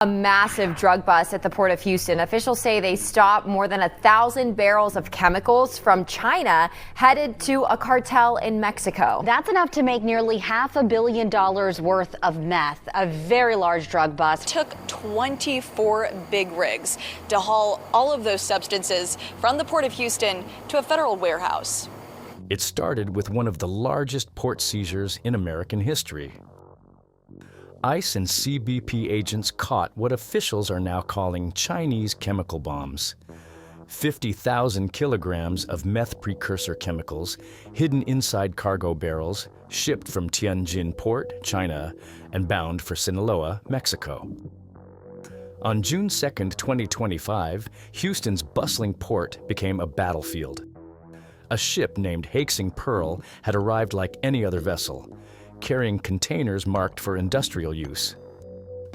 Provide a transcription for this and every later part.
A massive drug bust at the port of Houston. Officials say they stopped more than 1,000 barrels of chemicals from China headed to a cartel in Mexico. That's enough to make nearly $500 million worth of meth. A very large drug bust. Took 24 big rigs to haul all of those substances from the port of Houston to a federal warehouse. It started with one of the largest port seizures in American history. ICE and CBP agents caught what officials are now calling Chinese chemical bombs. 50,000 kilograms of meth precursor chemicals hidden inside cargo barrels, shipped from Tianjin Port, China, and bound for Sinaloa, Mexico. On June 2, 2025, Houston's bustling port became a battlefield. A ship named Haixing Pearl had arrived like any other vessel, carrying containers marked for industrial use.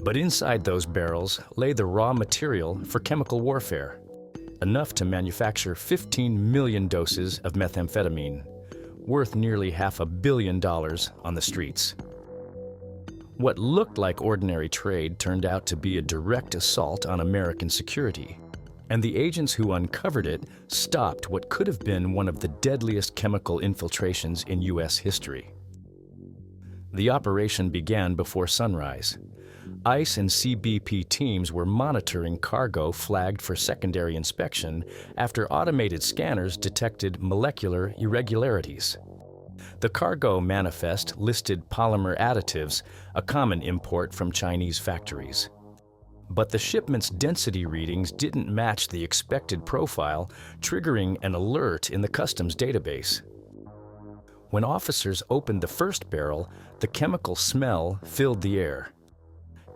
But inside those barrels lay the raw material for chemical warfare, enough to manufacture 15 million doses of methamphetamine, worth nearly $500 million on the streets. What looked like ordinary trade turned out to be a direct assault on American security, and the agents who uncovered it stopped what could have been one of the deadliest chemical infiltrations in U.S. history. The operation began before sunrise. ICE and CBP teams were monitoring cargo flagged for secondary inspection after automated scanners detected molecular irregularities. The cargo manifest listed polymer additives, a common import from Chinese factories. But the shipment's density readings didn't match the expected profile, triggering an alert in the customs database. When officers opened the first barrel, the chemical smell filled the air.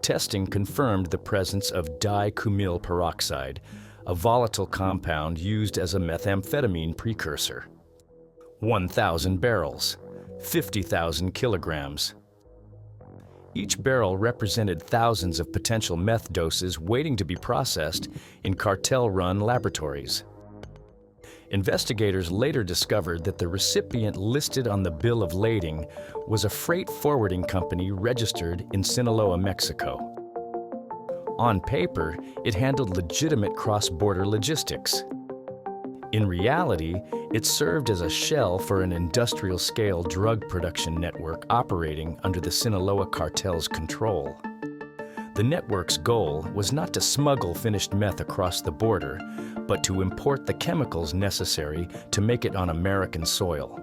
Testing confirmed the presence of dicumyl peroxide, a volatile compound used as a methamphetamine precursor. 1,000 barrels, 50,000 kilograms. Each barrel represented thousands of potential meth doses waiting to be processed in cartel-run laboratories. Investigators later discovered that the recipient listed on the bill of lading was a freight forwarding company registered in Sinaloa, Mexico. On paper, it handled legitimate cross-border logistics. In reality, it served as a shell for an industrial-scale drug production network operating under the Sinaloa cartel's control. The network's goal was not to smuggle finished meth across the border, but to import the chemicals necessary to make it on American soil.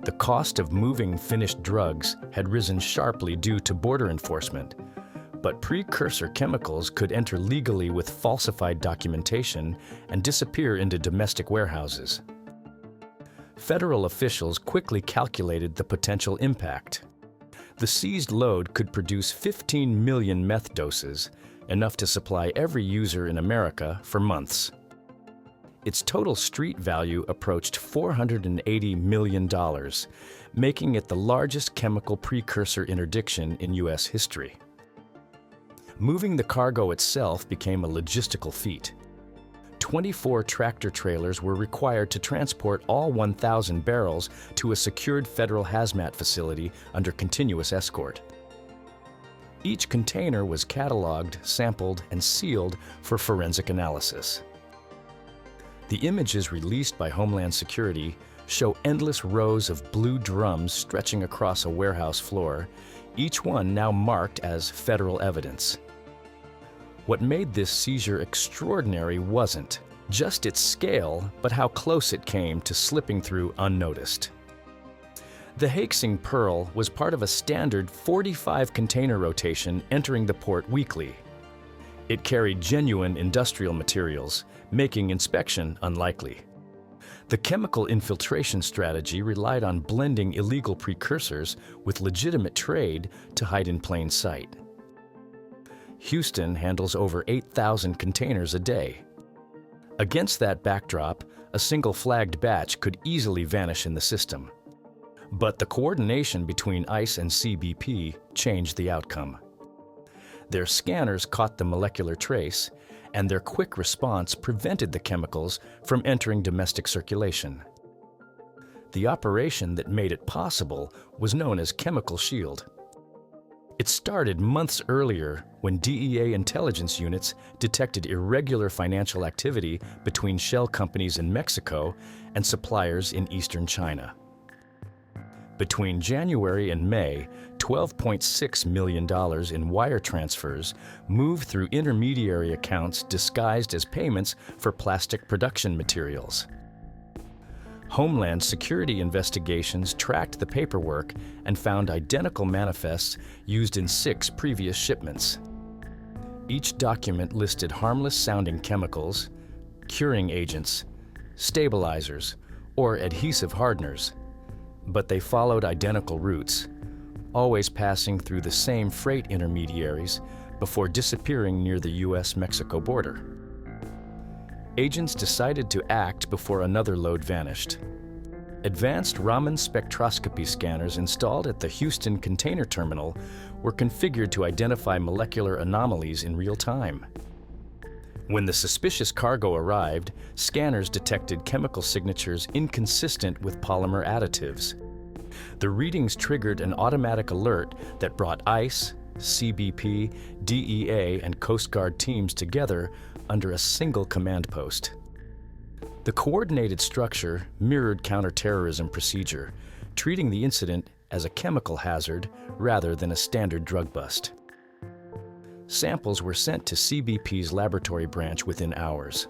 The cost of moving finished drugs had risen sharply due to border enforcement, but precursor chemicals could enter legally with falsified documentation and disappear into domestic warehouses. Federal officials quickly calculated the potential impact. The seized load could produce 15 million meth doses, enough to supply every user in America for months. Its total street value approached $480 million, making it the largest chemical precursor interdiction in U.S. history. Moving the cargo itself became a logistical feat. 24 tractor trailers were required to transport all 1,000 barrels to a secured federal hazmat facility under continuous escort. Each container was cataloged, sampled, and sealed for forensic analysis. The images released by Homeland Security show endless rows of blue drums stretching across a warehouse floor, each one now marked as federal evidence. What made this seizure extraordinary wasn't just its scale, but how close it came to slipping through unnoticed. The Haixing Pearl was part of a standard 45 container rotation entering the port weekly. It carried genuine industrial materials, making inspection unlikely. The chemical infiltration strategy relied on blending illegal precursors with legitimate trade to hide in plain sight. Houston handles over 8,000 containers a day. Against that backdrop, a single flagged batch could easily vanish in the system. But the coordination between ICE and CBP changed the outcome. Their scanners caught the molecular trace, and their quick response prevented the chemicals from entering domestic circulation. The operation that made it possible was known as Chemical Shield. It started months earlier when DEA intelligence units detected irregular financial activity between shell companies in Mexico and suppliers in eastern China. Between January and May, $12.6 million in wire transfers moved through intermediary accounts disguised as payments for plastic production materials. Homeland Security investigations tracked the paperwork and found identical manifests used in 6 previous shipments. Each document listed harmless-sounding chemicals, curing agents, stabilizers, or adhesive hardeners, but they followed identical routes, always passing through the same freight intermediaries before disappearing near the U.S.-Mexico border. Agents decided to act before another load vanished. Advanced Raman spectroscopy scanners installed at the Houston container terminal were configured to identify molecular anomalies in real time. When the suspicious cargo arrived, scanners detected chemical signatures inconsistent with polymer additives. The readings triggered an automatic alert that brought ICE, CBP, DEA, and Coast Guard teams together under a single command post. The coordinated structure mirrored counterterrorism procedure, treating the incident as a chemical hazard rather than a standard drug bust. Samples were sent to CBP's laboratory branch within hours.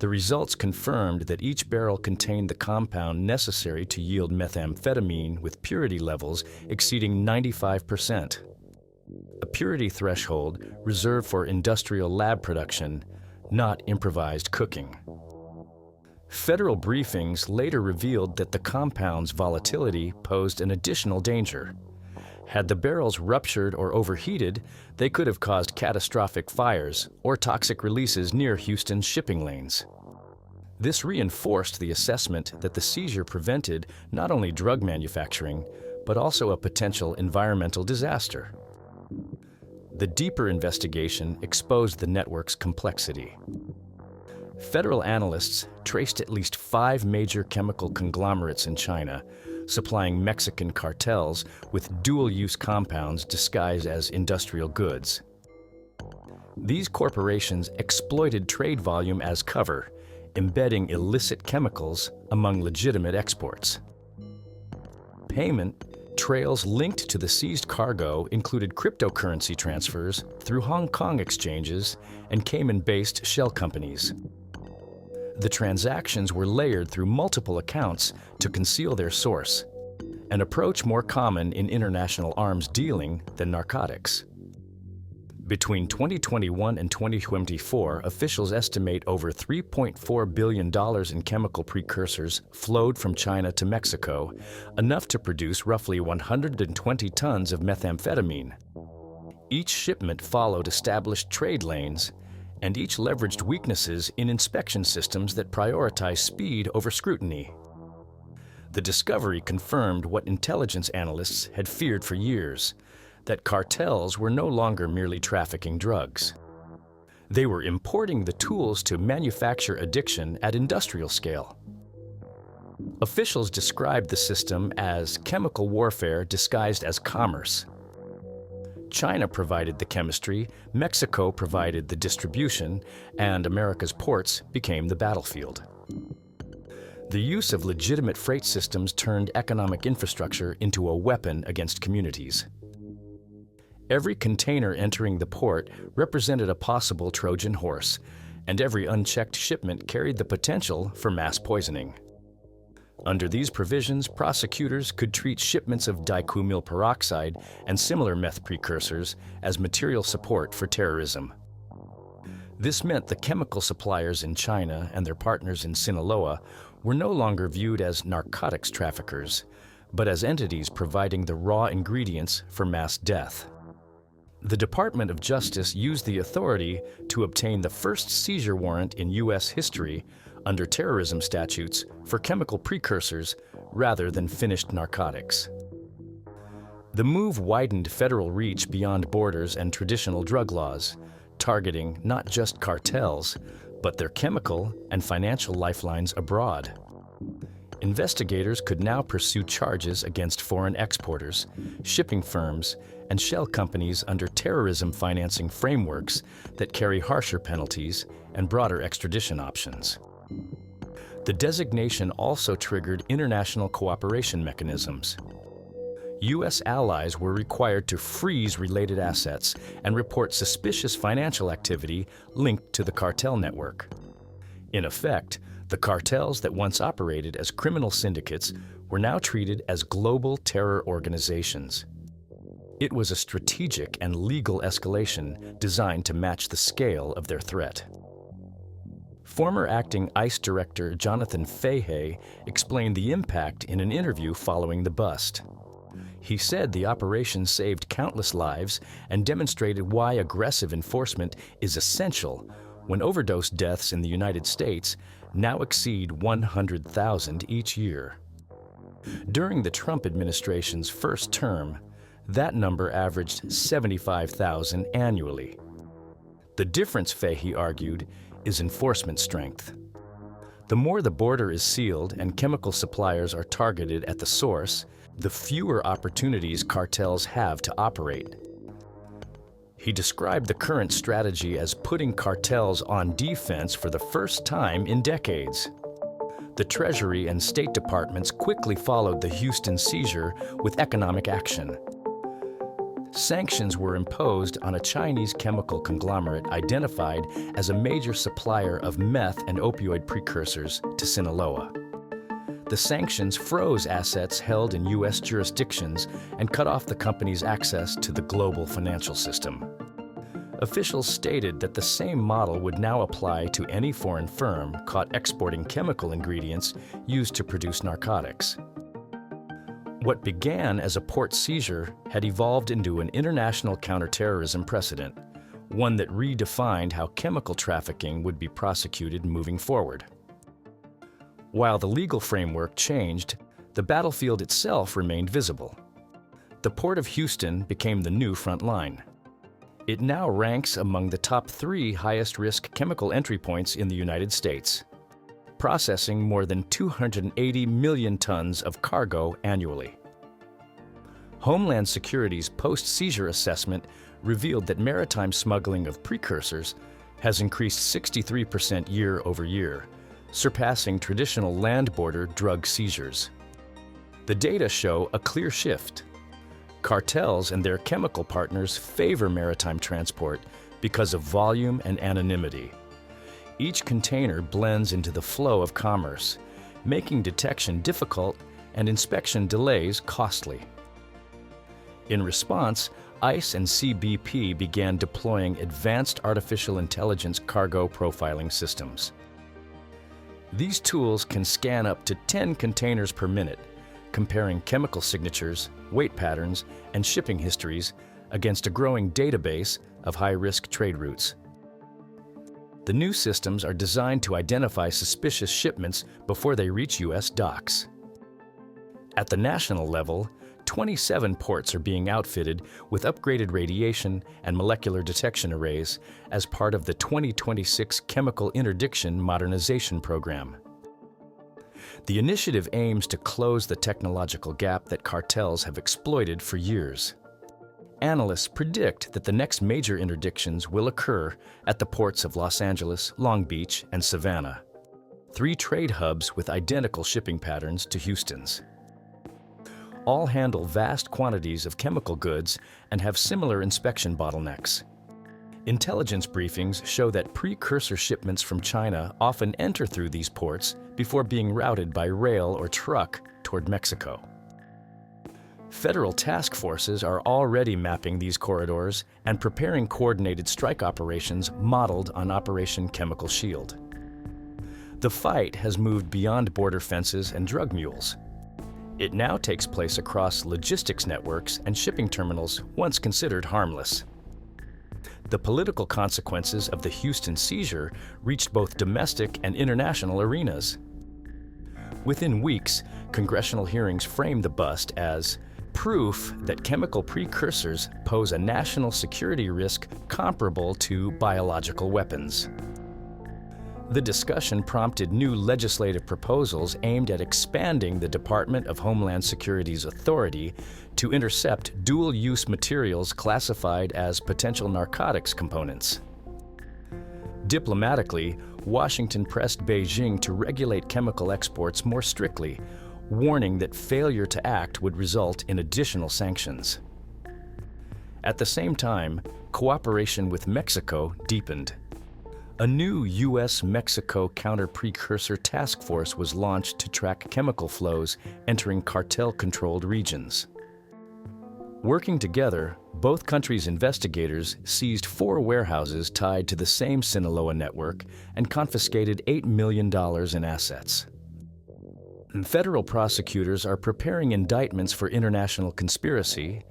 The results confirmed that each barrel contained the compound necessary to yield methamphetamine with purity levels exceeding 95%. A purity threshold reserved for industrial lab production, not improvised cooking. Federal briefings later revealed that the compound's volatility posed an additional danger. Had the barrels ruptured or overheated, they could have caused catastrophic fires or toxic releases near Houston's shipping lanes. This reinforced the assessment that the seizure prevented not only drug manufacturing, but also a potential environmental disaster. The deeper investigation exposed the network's complexity. Federal analysts traced at least 5 major chemical conglomerates in China, supplying Mexican cartels with dual-use compounds disguised as industrial goods. These corporations exploited trade volume as cover, embedding illicit chemicals among legitimate exports. Payment trails linked to the seized cargo included cryptocurrency transfers through Hong Kong exchanges and Cayman-based shell companies. The transactions were layered through multiple accounts to conceal their source, an approach more common in international arms dealing than narcotics. Between 2021 and 2024, officials estimate over $3.4 billion in chemical precursors flowed from China to Mexico, enough to produce roughly 120 tons of methamphetamine. Each shipment followed established trade lanes, and each leveraged weaknesses in inspection systems that prioritize speed over scrutiny. The discovery confirmed what intelligence analysts had feared for years, that cartels were no longer merely trafficking drugs. They were importing the tools to manufacture addiction at industrial scale. Officials described the system as chemical warfare disguised as commerce. China provided the chemistry, Mexico provided the distribution, and America's ports became the battlefield. The use of legitimate freight systems turned economic infrastructure into a weapon against communities. Every container entering the port represented a possible Trojan horse, and every unchecked shipment carried the potential for mass poisoning. Under these provisions, prosecutors could treat shipments of dicumyl peroxide and similar meth precursors as material support for terrorism. This meant the chemical suppliers in China and their partners in Sinaloa were no longer viewed as narcotics traffickers, but as entities providing the raw ingredients for mass death. The Department of Justice used the authority to obtain the first seizure warrant in U.S. history under terrorism statutes for chemical precursors rather than finished narcotics. The move widened federal reach beyond borders and traditional drug laws, targeting not just cartels, but their chemical and financial lifelines abroad. Investigators could now pursue charges against foreign exporters, shipping firms, and shell companies under terrorism financing frameworks that carry harsher penalties and broader extradition options. The designation also triggered international cooperation mechanisms. U.S. allies were required to freeze related assets and report suspicious financial activity linked to the cartel network. In effect, the cartels that once operated as criminal syndicates were now treated as global terror organizations. It was a strategic and legal escalation designed to match the scale of their threat. Former acting ICE Director Jonathan Fahey explained the impact in an interview following the bust. He said the operation saved countless lives and demonstrated why aggressive enforcement is essential when overdose deaths in the United States now exceed 100,000 each year. During the Trump administration's first term, that number averaged 75,000 annually. The difference, Fahey argued, is enforcement strength. The more the border is sealed and chemical suppliers are targeted at the source, the fewer opportunities cartels have to operate. He described the current strategy as putting cartels on defense for the first time in decades. The Treasury and State Departments quickly followed the Houston seizure with economic action. Sanctions were imposed on a Chinese chemical conglomerate identified as a major supplier of meth and opioid precursors to Sinaloa. The sanctions froze assets held in U.S. jurisdictions and cut off the company's access to the global financial system. Officials stated that the same model would now apply to any foreign firm caught exporting chemical ingredients used to produce narcotics. What began as a port seizure had evolved into an international counterterrorism precedent, one that redefined how chemical trafficking would be prosecuted moving forward. While the legal framework changed, the battlefield itself remained visible. The Port of Houston became the new front line. It now ranks among the top 3 highest-risk chemical entry points in the United States, processing more than 280 million tons of cargo annually. Homeland Security's post-seizure assessment revealed that maritime smuggling of precursors has increased 63% year over year, surpassing traditional land border drug seizures. The data show a clear shift. Cartels and their chemical partners favor maritime transport because of volume and anonymity. Each container blends into the flow of commerce, making detection difficult and inspection delays costly. In response, ICE and CBP began deploying advanced artificial intelligence cargo profiling systems. These tools can scan up to 10 containers per minute, comparing chemical signatures, weight patterns, and shipping histories against a growing database of high-risk trade routes. The new systems are designed to identify suspicious shipments before they reach U.S. docks. At the national level, 27 ports are being outfitted with upgraded radiation and molecular detection arrays as part of the 2026 Chemical Interdiction Modernization Program. The initiative aims to close the technological gap that cartels have exploited for years. Analysts predict that the next major interdictions will occur at the ports of Los Angeles, Long Beach, and Savannah, 3 trade hubs with identical shipping patterns to Houston's. All handle vast quantities of chemical goods and have similar inspection bottlenecks. Intelligence briefings show that precursor shipments from China often enter through these ports before being routed by rail or truck toward Mexico. Federal task forces are already mapping these corridors and preparing coordinated strike operations modeled on Operation Chemical Shield. The fight has moved beyond border fences and drug mules. It now takes place across logistics networks and shipping terminals once considered harmless. The political consequences of the Houston seizure reached both domestic and international arenas. Within weeks, congressional hearings framed the bust as proof that chemical precursors pose a national security risk comparable to biological weapons. The discussion prompted new legislative proposals aimed at expanding the Department of Homeland Security's authority to intercept dual-use materials classified as potential narcotics components. Diplomatically, Washington pressed Beijing to regulate chemical exports more strictly, warning that failure to act would result in additional sanctions. At the same time, cooperation with Mexico deepened. A new U.S.-Mexico counter-precursor task force was launched to track chemical flows entering cartel-controlled regions. Working together, both countries' investigators seized 4 warehouses tied to the same Sinaloa network and confiscated $8 million in assets. Federal prosecutors are preparing indictments for international conspiracy,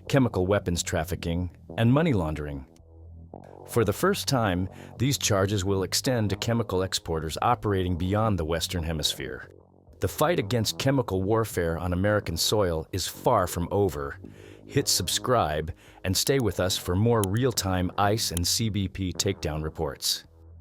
chemical weapons trafficking, and money laundering. For the first time, these charges will extend to chemical exporters operating beyond the Western Hemisphere. The fight against chemical warfare on American soil is far from over. Hit subscribe and stay with us for more real-time ICE and CBP takedown reports.